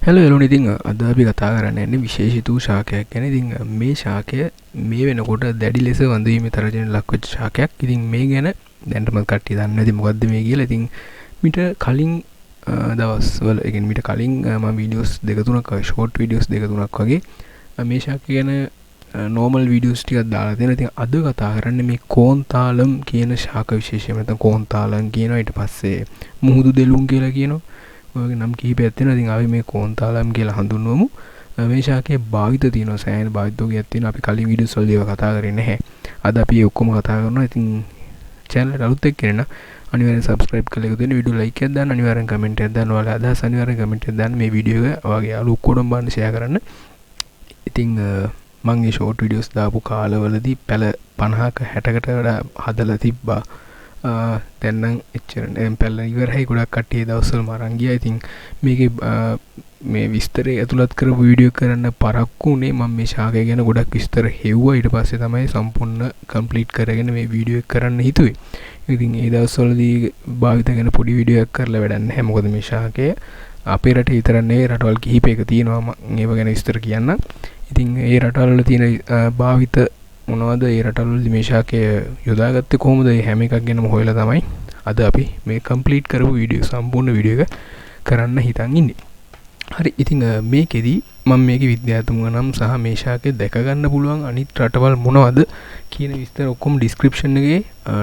Hello එලුන් ඉතින් අද අපි කතා කරන්න යන්නේ විශේෂිත වූ ශාකයක් ගැන. ඉතින් මේ ශාකය මේ වෙනකොට දැඩි ලෙස වඳවීමේ තරජනට ලක් වෙච්ච ශාකයක්. ඉතින් මේ ගැන දැනටමත් කට්ටිය දන්නේ නැති මොකද්ද මේ කියලා. ඉතින් මිට කලින් දවස්වල ඒ කියන්නේ මිට කලින් මම වීඩියෝස් දෙක තුනක් ෂෝට් වීඩියෝස් දෙක තුනක් වගේ මේ ශාකය ගැන නෝමල් වීඩියෝස් ටිකක් දාලා තියෙනවා. ඉතින් අද කතා කරන්නේ මේ කෝන්තාලම් කියන ශාක විශේෂය. නැත්නම් කෝන්තාලම් කියනවා, ඊට පස්සේ මුහුදු දෙලුම් කියලා කියනවා. ඔයගේ නම් කිහිපයක් තියෙනවා. ඉතින් අපි මේ කෝන්තාලම් කියලා හඳුන්වමු. මේ ශාකයේ භාවිත තියෙනවා, සෑහෙන භාවිතෝගයක් තියෙනවා. අපි කලින් වීඩියෝස් වලදී ඒවා කතා කරේ නැහැ. අද අපි ඒ ඔක්කොම කතා කරනවා. ඉතින් channel එකට අලුත් එක්ක කෙනා අනිවාර්යෙන් subscribe කරලා ඉතින් වීඩියෝ like එකක් දාන්න, අනිවාර්යෙන් comment එකක් දාන්න. ඔයාලා අදහස් අනිවාර්යෙන් comment එකක් දාන්න. මේ වීඩියෝ එක ඔයාගේ යාළුවෝ ඔක්කොටම බලන්න share කරන්න. ඉතින් මම මේ short videos දාපු කාලවලදී පැල 50ක 60කට වඩා හදලා තිබ්බා. දැන් නම් එච්චර දැන් පැල ඉවරයි. ගොඩක් කට්ටිය දවස්වල මරන් ගියා. ඉතින් මේකේ මේ විස්තරය ඇතුළත් කරපු වීඩියෝ කරන්න පරක්කු උනේ. මම මේ ශාකය ගැන ගොඩක් විස්තර හෙව්වා. ඊට පස්සේ තමයි සම්පූර්ණ කම්ප්ලීට් කරගෙන මේ වීඩියෝ එක කරන්න හිතුවේ. ඉතින් ඒ දවස්වලදී භාවිත කරන පොඩි වීඩියෝ එකක් කරලා වැඩක් නැහැ. මොකද මේ ශාකය අපේ රටේ විතරක් නෙවෙයි, රටවල් කිහිපයක තියෙනවා. මම ඒව ගැන විස්තර කියන්නම්. ඉතින් ඒ රටවල් වල තියෙන භාවිත මොනවද, ඒ රටවල් වලදී මේ ශාකය යොදාගත්තේ කොහොමද, ඒ හැම එකක් ගැනම හොයලා තමයි අද අපි මේ කම්ප්ලීට් කරපු වීඩියෝ සම්පූර්ණ වීඩියෝ එක කරන්න හිතන් ඉන්නේ. හරි. ඉතින් මේකෙදි මම මේකේ විද්‍යාත්මක නම් සහ මේ ශාකය දැක ගන්න පුළුවන් අනිත් රටවල් මොනවද කියන විස්තර ඔක්කොම ඩිස්ක්‍රිප්ෂන් එකේ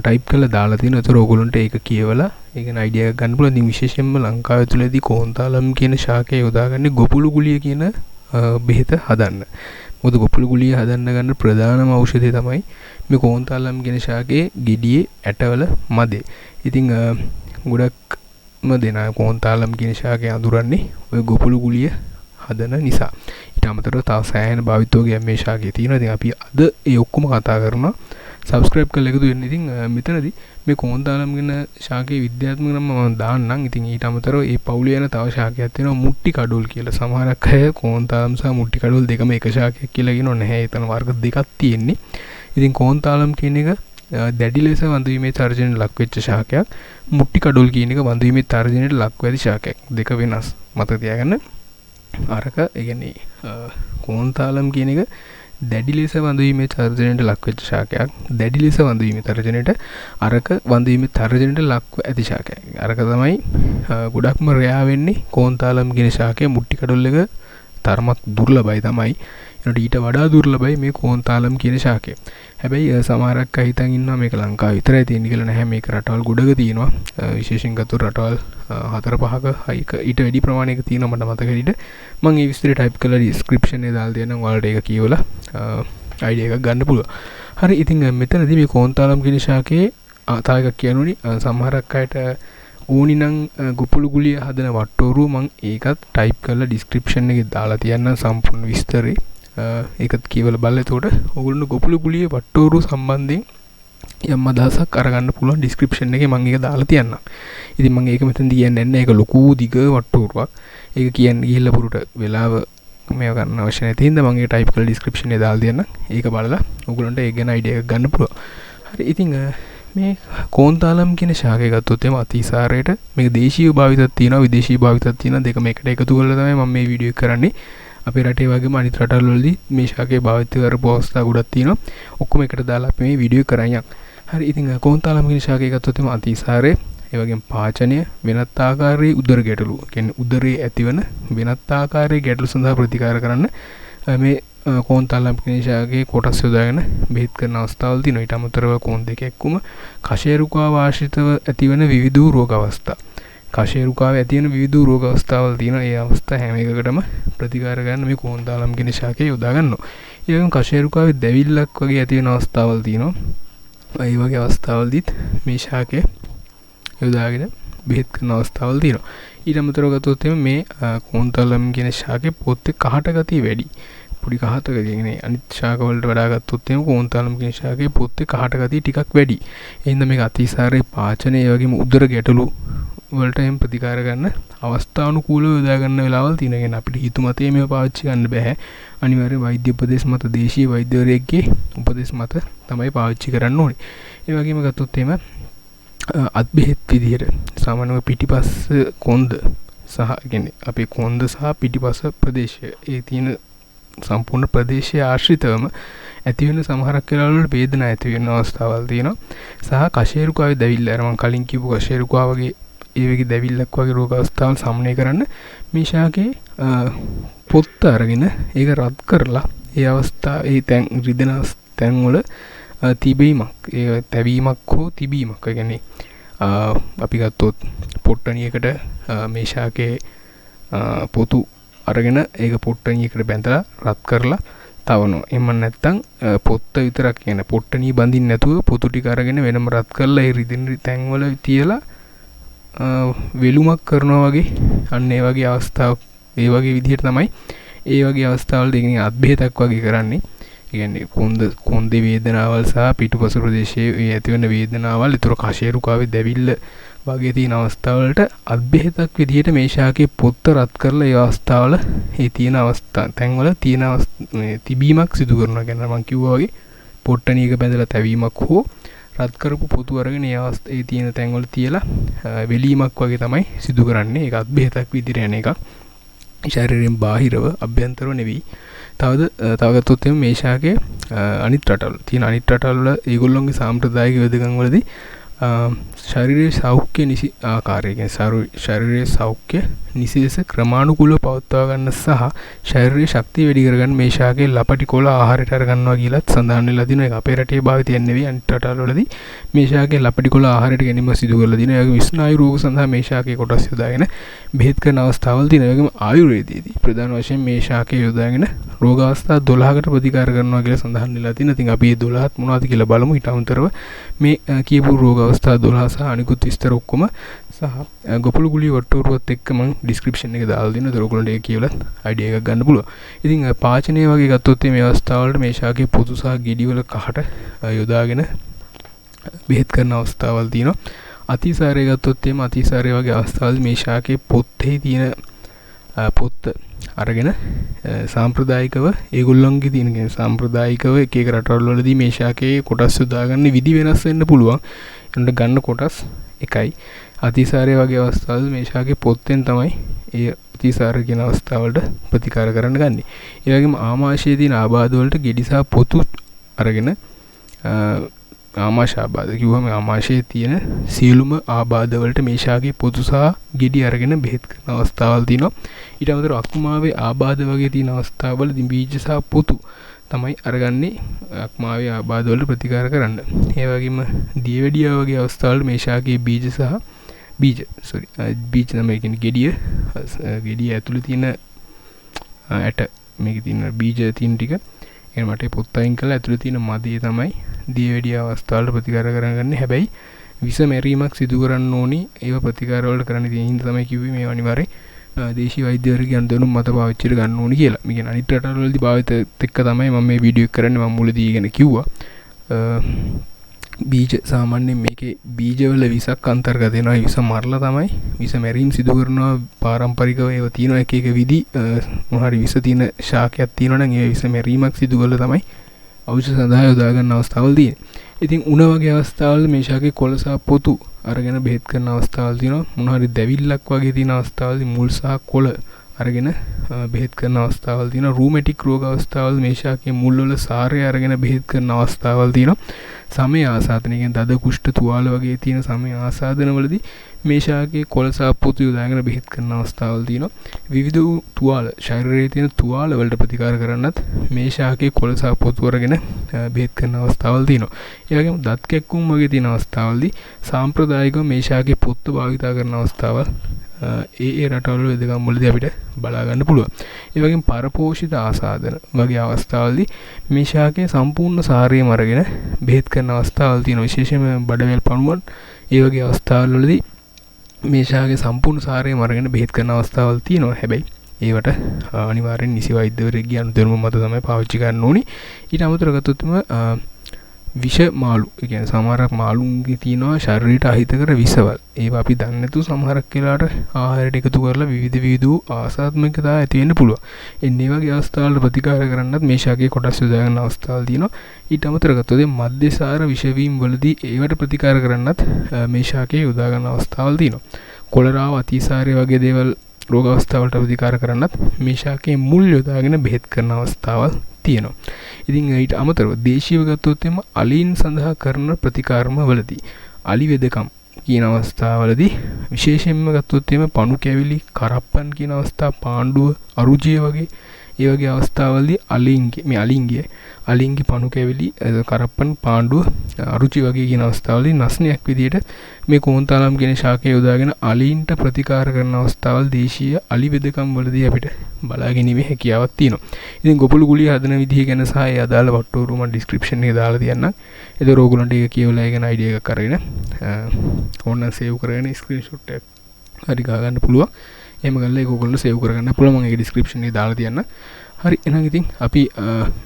ටයිප් කරලා දාලා තියෙනවා. ඒතර ඔයගොල්ලන්ට ඒක කියවලා ඒක ගැන අයිඩියා එකක් ගන්න පුළුවන්. ඉතින් විශේෂයෙන්ම ලංකාව තුළදී කෝන්තාලම් කියන ශාකය යොදාගන්නේ ගොපුළු ගුලිය කියන බෙහෙත හදන්න. මොකද ගොපුළු ගුලිය හදන්න ගන්න ප්‍රධානම ඖෂධය තමයි මේ කෝන්තාලම් කියන ශාකයේ ගෙඩියේ ඇටවල මදේ. ඉතින් ගොඩක්ම දෙනා කෝන්තාලම් කියන ශාකය අඳුරන්නේ ඔය ගොපුළු ගුලිය හදන නිසා. ඊට අමතරව තව සෑහෙන භාවිතෝගයක් මේ ශාකයේ තියෙනවා. ඉතින් අපි අද ඒ ඔක්කොම කතා කරනවා. subscribe කරලා එකතු වෙන්න. ඉතින් මෙතනදී මේ කෝන්තාලම් කියන ශාකයේ විද්‍යාත්මක නම මම දාන්නම්. ඉතින් ඊට අමතරව මේ පවුලේ යන තව ශාකයක් තියෙනවා, මුට්ටි කඩොල් කියලා. සමහරක් අය කෝන්තාලම් සහ මුට්ටි කඩොල් දෙකම එක ශාකයක් කියලා කියනවා. නැහැ, එතන වර්ග දෙකක් තියෙන්නේ. ඉතින් කෝන්තාලම් කියන එක දැඩි ලෙස වඳවීමේ තර්ජනයට ලක් වෙච්ච ශාකයක්. මුට්ටි කඩොල් කියන එක වඳවීමේ තර්ජනයට ලක් වෙච්ච ශාකයක්. දෙක වෙනස්. මතක තියාගන්න. අරක ඒ කියන්නේ කෝන්තාලම් කියන එක දැඩි ලෙස වඳවීමේ තර්ජනයට ලක් වෙච්ච ශාකයක්. දැඩි ලෙස වඳවීමේ තර්ජනයට අරක වඳවීමේ තර්ජනයට ලක්ව ඇති ශාකයක්. අරක තමයි ගොඩක්ම රෙයා වෙන්නේ. කෝන්තාලම් කියන ශාකය මුට්ටි කඩොල් එක තරමක් දුර්ලභයි තමයි. ඒනට ඊට වඩා දුර්ලභයි මේ කෝන්තාලම් කියන ශාකය. හැබැයි සමහරක් අය හිතන් ඉන්නවා මේක ලංකාවේ විතරයි තියෙන්නේ කියලා. නැහැ, මේක රටවල් ගොඩක තියෙනවා. විශේෂයෙන් ගත්තොත් රටවල් 4-5ක ඊට වැඩි ප්‍රමාණයක තියෙනවා මට මතක හැටියට. මම ඒ විස්තරය ටයිප් කරලා ඩිස්ක්‍රිප්ෂන් එකේ දාලා දෙන්නම්. ඔයාලට ඒක කියවලා අයිඩියා එකක් ගන්න පුළුවන්. හරි. ඉතින් මෙතනදී මේ කෝන්තාලම් කියන ශාකයේ තව එකක් කියනුනේ. සමහරක් අයට ඕනි නම් ගොපුළු ගුලිය හදන වට්ටෝරුව මම ඒකත් ටයිප් කරලා ඩිස්ක්‍රිප්ෂන් එකේ දාලා තියන්නම් සම්පූර්ණ විස්තරේ. ඒකත් කියවලා බලලා එතකොට ඔයගොල්ලෝ ගොපුළු ගුලිය වට්ටෝරුව සම්බන්ධයෙන් යම් අදහසක් අරගන්න පුළුවන්. ඩිස්ක්‍රිප්ෂන් එකේ මම ඒක දාලා තියන්නම්. ඉතින් මම ඒක මෙතනදී කියන්නේ නැහැ. ඒක ලොකු දිග වට්ටෝරුවක්. ඒක කියන්නේ ගිහිල්ලා පුරුට වෙලාව මේව ගන්න අවශ්‍ය නැති හින්දා මම ඒක ටයිප් කරලා ඩිස්ක්‍රිප්ෂන් එකේ දාලා තියන්නම්. ඒක බලලා ඔයගොල්ලන්ට ඒක ගැන අයිඩියා එකක් ගන්න පුළුවන්. හරි. ඉතින් මේ කෝන්තාලම් කියන ශාකය ගත්තොත් එම අතිසාරයට මේක දේශීය භාවිතයක් තියෙනවා, විදේශීය භාවිතයක් තියෙනවා. දෙකම එකට එකතු කරලා තමයි මම මේ වීඩියෝ එක කරන්නේ. අපේ රටේ වගේම අනිත් රටවල් වලදී මේ ශාකයේ භාවිත කරපු අවස්ථා ගොඩක් තියෙනවා. ඔක්කොම එකට දාලා අපි මේ වීඩියෝ කරන් යන්න. හරි. ඉතින් කෝන්තාලම් කියන ශාකය ගත්තොත් එම අතිසාරය, ඒ වගේම පාචනය, වෙනත් ආකාරයේ උදර ගැටලු, කියන්නේ උදරයේ ඇතිවන වෙනත් ආකාරයේ ගැටලු සඳහා ප්‍රතිකාර කරන්න මේ කෝන්තාලම් කියන ශාකයේ කොටස් යොදාගෙන බෙහෙත් කරන අවස්ථාවල් තියෙනවා. ඊට අමතරව කෝන් දෙක එක්කම කෂේරුකාව ආශ්‍රිතව ඇතිවන විවිධ රෝග අවස්ථා, කෂේරුකාව ඇතිවන විවිධ රෝග අවස්ථාවල් තියෙනවා. ඒ අවස්ථා හැම එකකටම ප්‍රතිකාර ගන්න මේ කෝන්තාලම් කියන ශාකය යොදා ගන්නවා. ඒ වගේම කෂේරුකාවේ දැවිල්ලක් වගේ ඇති වෙන අවස්ථාවල් තියෙනවා. ඒ වගේ අවස්ථාවල්දීත් මේ ශාකය යොදාගෙන බෙහෙත් කරන අවස්ථාවල් තියෙනවා. ඊට අමතරව ගත්තොත් මේ කෝන්තාලම් කියන ශාකයේ පොත්තේ කහට ගතිය වැඩි. පොඩි කහතක කියන්නේ අනිත් ශාක වලට වඩා ගත්තොත් එම කෝන්තාලම් කියන ශාකයේ පොත්තේ කහට ගතිය ටිකක් වැඩි. ඒ හින්දා මේක අතිසාරයේ පාචනය, ඒ වගේම උදර ගැටලු වලට එම් ප්‍රතිකාර ගන්න අවස්ථානුකූලව යොදා ගන්න වෙලාවල් තියෙනවා. කියන්නේ අපිට හිතුමතේ මේව පාවිච්චි කරන්න බෑ. අනිවාර්යයෙන් වෛද්‍ය උපදෙස් මත, දේශීය වෛද්‍යවරයෙක්ගේ උපදෙස් මත තමයි පාවිච්චි කරන්න ඕනේ. ඒ වගේම ගත්තොත් එම අත් බෙහෙත් විදිහට සාමාන්‍යව පිටිපස්ස කොන්ද සහ කියන්නේ අපේ කොන්ද සහ පිටිපස ප්‍රදේශය ඒ තියෙන සම්පූර්ණ ප්‍රදේශය ආශ්‍රිතවම ඇති වෙන සමහරක් වෙලාවලට වේදනා ඇති වෙන අවස්ථාවල් තියෙනවා. සහ කශේරුකාවේ දැවිල්ල අර මම කලින් කියපු කශේරුකා වගේ ඒ වගේ දැවිල්ලක් වගේ රෝග අවස්ථාවල් සමනය කරන්න මේ ශාකේ පොත්ත අරගෙන ඒක රත් කරලා ඒ අවස්ථා ඒ තැන් රිදෙන තැන් වල තිබීමක් ඒ තැවීමක් හෝ තිබීමක් කියන්නේ අපි ගත්තොත් පොට්ටනියකට මේ ශාකේ පොතු අරගෙන ඒක පොට්ටනියකට බැඳලා රත් කරලා තවනවා. එහෙම නැත්නම් පොත්ත විතරක් කියන පොට්ටනිය බඳින්න නැතුව පොතු ටික අරගෙන වෙනම රත් කරලා ඒ රිදෙන තැන් වල තියලා වෙලුමක් කරනවා වගේ අන්න ඒ වගේ අවස්ථාවක් ඒ වගේ විදිහට තමයි ඒ වගේ අවස්ථාවල දෙකින් අත්බෙහෙතක් වගේ කරන්නේ. ඒ කියන්නේ කොන්දේ වේදනාවල් සහ පිටුපස ප්‍රදේශයේ ඒ ඇතිවන වේදනාවල් ඒතර කශේරුකාවේ දැවිල්ල වගේ තියෙන අවස්ථාවලට අත්බෙහෙතක් විදිහට මේ ශාකේ පොත්ත රත් කරලා ඒ අවස්ථාවල ඒ තියෙන අවස්ථා තැන්වල තියෙන තිබීමක් සිදු කරනවා. කියන්නේ මම කිව්වා වගේ පොට්ටනියක බැඳලා තැවීමක් හෝ රත් කරපු පොතු අරගෙන ඒ තියෙන තැන්වල තියලා වෙලීමක් වගේ තමයි සිදු කරන්නේ. ඒක අත්බෙහෙතක් විදිහට යන එකක්. ශරීරයෙන් බාහිරව අභ්‍යන්තරව නෙවෙයි. තව ගත්තොත් මේ ශාකයේ අනිත් රටවල තියෙන අනිත් රටවල ඒගොල්ලොන්ගේ සාම්ප්‍රදායික වෙදකම් වලදී ශරීරයේ සෞඛ්‍ය නිසි ආකාරයෙන් ශරීරයේ සෞඛ්‍ය නිසිලෙස ක්‍රමානුකූලව පවත්වා ගන්න සහ ශරීරයේ ශක්තිය වැඩි කරගන්න මේ ශාකයේ ලපටි කොළ ආහාරයට අරගන්නවා කියලාත් සඳහන් වෙලා දිනවා. ඒක අපේ රටේ භාවිතයක් නෙවෙයි අනිත් රටවලදී මේ ශාකයේ ලපටි කොළ ආහාරයට ගැනීම සිදු කරලා දිනවා. ඒක විස්නායු රෝග සඳහා මේ ශාකයේ කොටස් යොදාගෙන බෙහෙත් කරන අවස්ථාවල් තියෙනවා. ඒකම ආයුර්වේදයේදී ප්‍රධාන වශයෙන් මේ ශාකයේ යොදාගෙන රෝග අවස්ථා 12කට ප්‍රතිකාර කරනවා කියලා සඳහන් වෙලා තියෙනවා. ඉතින් අපි මේ 12ත් මොනවද කියලා බලමු. ඊට අමතරව මේ කියපු රෝග අවස්ථා 12 සහ අනිකුත් විස්තර ඔක්කොම සහ ගොපළු ගුලිය වට්ටෝරුවත් එක්ක මම ඩිස්ක්‍රිප්ෂන් එකේ දාලා දෙනවා. ඒක ඔයගොල්ලන්ට ඒක කියවලත් අයිඩියා එකක් ගන්න පුළුවන්. ඉතින් පාචනය වගේ ගත්තොත් මේ අවස්ථාවලට මේ ශාකයේ පොතු සහ ගෙඩිවල කහට යොදාගෙන බෙහෙත් කරන අවස්ථාවල් තියෙනවා. අතිසාරය ගත්තොත් අතිසාරය වගේ අවස්ථාවල් මේ ශාකයේ පොත්තේ තියෙන පොත්ත අරගෙන සාම්ප්‍රදායිකව ඒගොල්ලන්ගේ තියෙන සාම්ප්‍රදායිකව එක එක රටවල් වලදී මේ ශාකයේ කොටස් යොදාගන්න විදි වෙනස් වෙන්න පුළුවන්. ඒකට ගන්න කොටස් එකයි. අතිසාරය වගේ අවස්ථාවල් මේ ශාකයේ පොත්තෙන් තමයි ඒ අතිසාර කියන අවස්ථාවලට ප්‍රතිකාර කරන්න ගන්නේ. ඒ වගේම ආමාශයේ තියෙන ආබාධ වලට ගෙඩි සහ පොතු අරගෙන ආමාශ ආබාධ කිව්වම ආමාශයේ තියෙන සියලුම ආබාධ වලට මේ ශාකයේ පොතු සහ ගෙඩි අරගෙන බෙහෙත් කරන අවස්ථාවල් තියෙනවා. ඊට අමතරව අක්මාවේ ආබාධ වගේ තියෙන අවස්ථාවවලදී බීජ සහ පොතු තමයි අරගන්නේ අක්මාවේ ආබාධ වලට ප්‍රතිකාර කරන්න. ඒ වගේම දියවැඩියා වගේ අවස්ථාවල මේ ශාකයේ බීජ තමයි කියන්නේ ගෙඩිය ඇතුලේ තියෙන ඇට මේකේ තියෙන බීජ තියෙන ටික ඒ මට පොත් අයින් කරලා ඇතුලේ තියෙන මදේ තමයි දියවැඩියා අවස්ථාවල ප්‍රතිකාර කරගන්නේ. හැබැයි විස මැරීමක් සිදු කරන්න ඕනි. ඒව ප්‍රතිකාර වලට කරන්න තියෙන හින්දා තමයි කිව්වේ මේ අනිවාර්යයෙන් දේශීය වෛද්‍යවරුන්ගේ දැනුම මත පාවිච්චිට ගන්න ඕනි කියලා. මේ කියන්නේ අනිත් රටවලදී භාවිත එක්ක තමයි මම මේ වීඩියෝ එක කරන්නේ. මම මුලදී ඉගෙන කිව්වා. බීජ සාමාන්‍යයෙන් මේකේ බීජවල විසක් අන්තර්ගත වෙනවා. විස මරලා තමයි විස මැරීම් සිදු කරනවා. පාරම්පරිකව ඒව තියෙනවා එක එක විදි මොහරි විස තියෙන ශාකයක් තියෙනවා නම් ඒ විස මැරීමක් සිදු කරලා තමයි ඖෂධ සඳහා යොදා ගන්න අවස්ථාවල් තියෙන්නේ. ඉතින් උණ වගේ අවස්ථාවල මේ ශාකේ කොළ සහ පොතු අරගෙන බෙහෙත් කරන අවස්ථාවල් තියෙනවා. මොනවාරි දැවිල්ලක් වගේ තියෙන අවස්ථාවලදී මුල් සහ කොළ අරගෙන බෙහෙත් කරන අවස්ථාවල් තියෙනවා. රූමැටික් රෝග අවස්ථාවල මේ ශාකයේ මුල් වල සාරය අරගෙන බෙහෙත් කරන අවස්ථාවල් තියෙනවා. සමය ආසාදන කියන්නේ දද කුෂ්ඨ තුවාල වගේ තියෙන සමය ආසාදනවලදී මේ ශාකයේ කොළ සහ පොතු යොදාගෙන බෙහෙත් කරන අවස්ථාවල් තියෙනවා. විවිධ තුවාල ශරීරයේ තියෙන තුවාල වලට ප්‍රතිකාර කරන්නත් මේ ශාකයේ කොළ සහ පොතු අරගෙන බෙහෙත් කරන අවස්ථාවල් තියෙනවා. ඒ වගේම දත් කැක්කුම් වගේ තියෙන අවස්ථාවලදී සාම්ප්‍රදායිකව මේ ශාකයේ පොත්ත භාවිතා කරන අවස්ථාවල් ඒ රටවල වෙදකම් වලදී අපිට බලා ගන්න පුළුවන්. ඒ වගේම පරපෝෂිත ආසාදන වගේ අවස්ථාවලදී මේ ශාකයේ සම්පූර්ණ සාරයම අරගෙන බෙහෙත් කරන අවස්ථාවල් තියෙනවා. විශේෂයෙන්ම බඩවැල් පණුවන් ඒ වගේ අවස්ථාවල් වලදී මේ ශාකයේ සම්පූර්ණ සාරයම අරගෙන බෙහෙත් කරන අවස්ථාවල් තියෙනවා. හැබැයි ඒවට අනිවාර්යෙන් නිසි වෛද්‍යවරයෙක්ගේ අනුදැනුම මත තමයි පාවිච්චි කරන්න ඕනි. ඊට අමතරව ගත්තොත් විෂ මාළු කියන්නේ සමහරක් මාළුන්ගේ තියෙනවා ශරීරයට අහිතකර විෂවල්. ඒවා අපි දන්නේ නැතුව සමහරක් වෙලාවට ආහාරයට එකතු කරලා විවිධ ආසාත්මිකතා ඇති වෙන්න පුළුවන්. එන්නේ වගේ අවස්ථාවල ප්‍රතිකාර කරන්නත් මේ ශාකයේ කොටස් යොදා ගන්න අවස්ථාවල් තියෙනවා. ඊට අමතරව ගත්තොත් මධ්‍යසාර විෂ වීම වලදී ඒවට ප්‍රතිකාර කරන්නත් මේ ශාකයේ යොදා ගන්න අවස්ථාවල් තියෙනවා. කොලරාව අතිසාරය වගේ දේවල් රෝග අවස්ථාවලට ප්‍රතිකාර කරන්නත් මේ ශාකයේ මුල් යොදාගෙන බෙහෙත් කරන අවස්ථාවල් තියෙනවා. ඉතින් ඊට අමතරව දේශීයව ගත්තොත් එම අලීන් සඳහා කරන ප්‍රතිකාරම වලදී අලි වෙදකම් කියන අවස්ථාවලදී විශේෂයෙන්ම ගත්තොත් එම පණු කැවිලි කරප්පන් කියන අවස්ථා පාණ්ඩුව අරුචිය වගේ ඒ වගේ අවස්ථාවලදී අලින්ගේ පණු කැවිලි කරප්පන් පාණ්ඩුව අරුචි වගේ කියන අවස්ථාවලදී නස්නයක් විදියට මේ කෝන්තාලම් කියන ශාකය යොදාගෙන අලීන්ට ප්‍රතිකාර කරන අවස්ථාවල් දේශීය අලි වෙදකම් වලදී අපිට බලා ගැනීමේ හැකියාවක් තියෙනවා. ඉතින් ගොපළු ගුලිය හදන විදිහ ගැන සහ ඒ අදාළ වට්ටෝරුව මම ඩිස්ක්‍රිප්ෂන් එකේ දාලා තියන්නම්. ඒතර ඕගොල්ලන්ට ඒක කියවලා ඒ ගැන අයිඩියා එකක් අරගෙන ඕනනම් සේව් කරගෙන ස්ක්‍රීන්ෂොට් එකක් හරි ගා ගන්න පුළුවන්. එහෙම ගල්ලා ඒක ඔයගොල්ලෝ සේව් කරගන්න පුළුවන්. මම ඒක ඩිස්ක්‍රිප්ෂන් එකේ දාලා තියන්නම්. හරි එහෙනම් ඉතින් අපි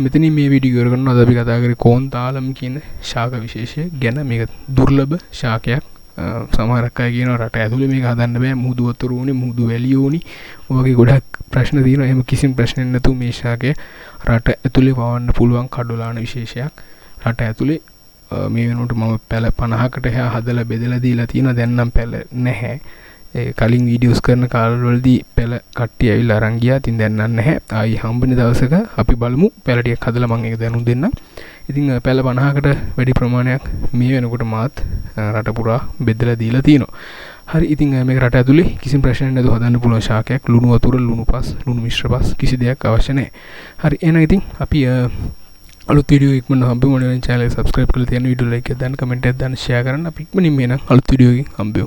මෙතනින් මේ වීඩියෝ ඉවර කරනවා. අද අපි කතා කරේ කෝන්තාලම් කියන ශාක විශේෂය ගැන. මේක දුර්ලභ ශාකයක්. සමහරක් අය කියනවා රට ඇතුලේ මේක හදන්න බෑ, මුහුදු වතුර ඕනේ, මුහුදු වැලිය ඕනේ. ඔයගේ ගොඩක් ප්‍රශ්න තියෙනවා. එහෙම කිසිම ප්‍රශ්නයක් නැතුව මේ ශාකය රට ඇතුලේ වවන්න පුළුවන් කඩොලාන විශේෂයක්. රට ඇතුලේ මේ වෙනකොට මම පැල 50කට එහා හදලා බෙදලා දීලා තියෙනවා. දැන් නම් පැල නැහැ. කලින් වීඩියෝස් කරන කාලවලදී පැල කට්ටිය ඇවිල්ලා අරන් ගියා. ඉතින් දැන් නැහැ. ආයි හම්බෙන දවසක අපි බලමු පැල ටිකක් හදලා මම ඒක දැනුම් දෙන්නම්. ඉතින් පැල 50කට වැඩි ප්‍රමාණයක් මේ වෙනකොට මාත් රට පුරා බෙදලා දීලා තියෙනවා. හරි ඉතින් මේක රට ඇතුලේ කිසිම ප්‍රශ්නයක් නැතුව හදන්න පුළුවන් ශාකයක්. ලුණු වතුර, ලුණු පස්, ලුණු මිශ්‍ර පස් කිසි දෙයක් අවශ්‍ය නැහැ. හරි එහෙනම් ඉතින් අපි අලුත් වීඩියෝ එකක් මම හම්බෙමු. ඔයාලා channel එක subscribe කරලා තියන්න, වීඩියෝ like එක දාන්න, comment එකක් දාන්න, share කරන්න. අපි ඉක්මනින්ම එන අලුත් වීඩියෝ එකකින් හම්බෙමු.